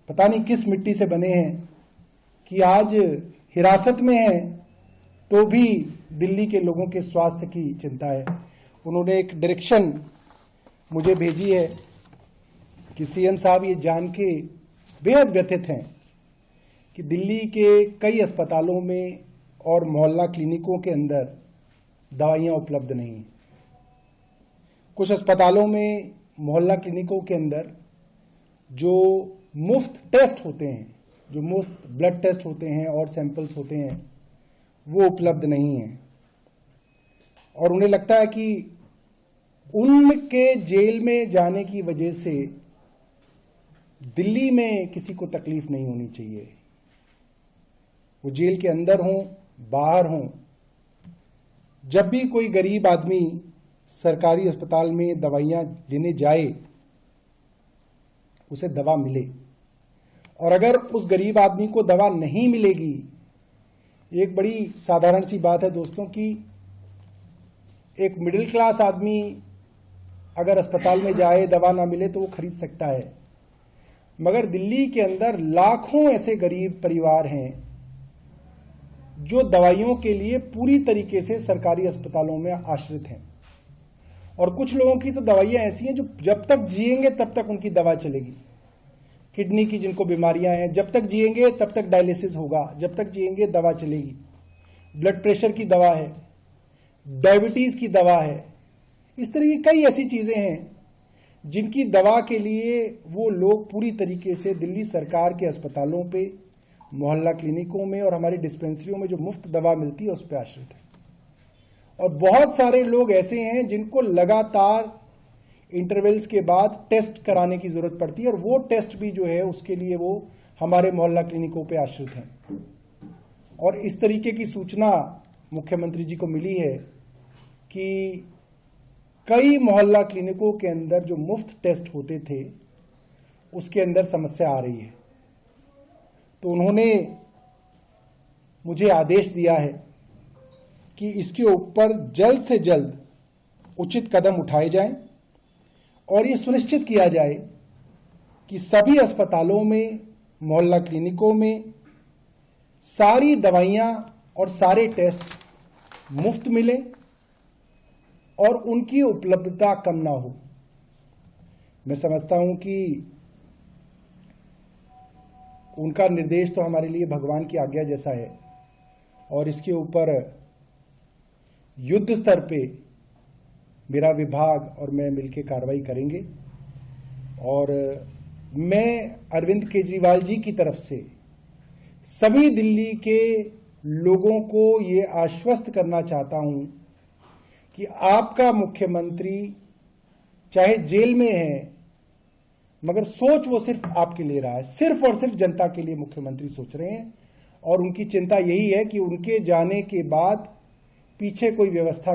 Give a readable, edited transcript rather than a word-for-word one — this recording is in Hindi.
पता नहीं किस मिट्टी से बने हैं कि आज हिरासत में हैं तो भी दिल्ली के लोगों के स्वास्थ्य की चिंता है। उन्होंने एक डायरेक्शन मुझे भेजी है कि सीएम साहब ये जान के बेहद व्यथित हैं कि दिल्ली के कई अस्पतालों में और मोहल्ला क्लिनिकों के अंदर दवाइयां उपलब्ध नहीं हैं। कुछ अस्पतालों में मोहल्ला क्लिनिकों के अंदर जो मुफ्त टेस्ट होते हैं, जो मुफ्त ब्लड टेस्ट होते हैं और सैंपल्स होते हैं, वो उपलब्ध नहीं हैं। और उन्हें लगता है कि उनके जेल में जाने की वजह से दिल्ली में किसी को तकलीफ नहीं होनी चाहिए। वो जेल के अंदर हों, बाहर हों, जब भी कोई गरीब आदमी सरकारी अस्पताल में दवाइयां लेने जाए उसे दवा मिले। और अगर उस गरीब आदमी को दवा नहीं मिलेगी, एक बड़ी साधारण सी बात है दोस्तों कि एक मिडिल क्लास आदमी अगर अस्पताल में जाए, दवा ना मिले तो वो खरीद सकता है, मगर दिल्ली के अंदर लाखों ऐसे गरीब परिवार हैं जो दवाइयों के लिए पूरी तरीके से सरकारी अस्पतालों में आश्रित हैं। और कुछ लोगों की तो दवाइयां ऐसी हैं जो जब तक जिएंगे तब तक उनकी दवा चलेगी। किडनी की जिनको बीमारियां हैं, जब तक जिएंगे तब तक डायलिसिस होगा, जब तक जिएंगे दवा चलेगी। ब्लड प्रेशर की दवा है, डायबिटीज की दवा है, इस तरह की कई ऐसी चीजें हैं जिनकी दवा के लिए वो लोग पूरी तरीके से दिल्ली सरकार के अस्पतालों पे, मोहल्ला क्लिनिकों में और हमारी डिस्पेंसरियों में जो मुफ्त दवा मिलती है उस पर आश्रित है। और बहुत सारे लोग ऐसे हैं जिनको लगातार इंटरवल्स के बाद टेस्ट कराने की जरूरत पड़ती है, और वो टेस्ट भी जो है उसके लिए वो हमारे मोहल्ला क्लिनिकों पे आश्रित हैं। और इस तरीके की सूचना मुख्यमंत्री जी को मिली है कि कई मोहल्ला क्लिनिकों के अंदर जो मुफ्त टेस्ट होते थे उसके अंदर समस्या आ रही है। तो उन्होंने मुझे आदेश दिया है कि इसके ऊपर जल्द से जल्द उचित कदम उठाए जाएं और ये सुनिश्चित किया जाए कि सभी अस्पतालों में, मोहल्ला क्लिनिकों में सारी दवाइयां और सारे टेस्ट मुफ्त मिले और उनकी उपलब्धता कम ना हो। मैं समझता हूं कि उनका निर्देश तो हमारे लिए भगवान की आज्ञा जैसा है, और इसके ऊपर युद्ध स्तर पे मेरा विभाग और मैं मिलकर कार्रवाई करेंगे। और मैं अरविंद केजरीवाल जी की तरफ से सभी दिल्ली के लोगों को ये आश्वस्त करना चाहता हूं कि आपका मुख्यमंत्री चाहे जेल में है, मगर सोच वो सिर्फ आपके लिए रहा है, सिर्फ और सिर्फ जनता के लिए मुख्यमंत्री सोच रहे हैं। और उनकी चिंता यही है कि उनके जाने के बाद पीछे कोई व्यवस्था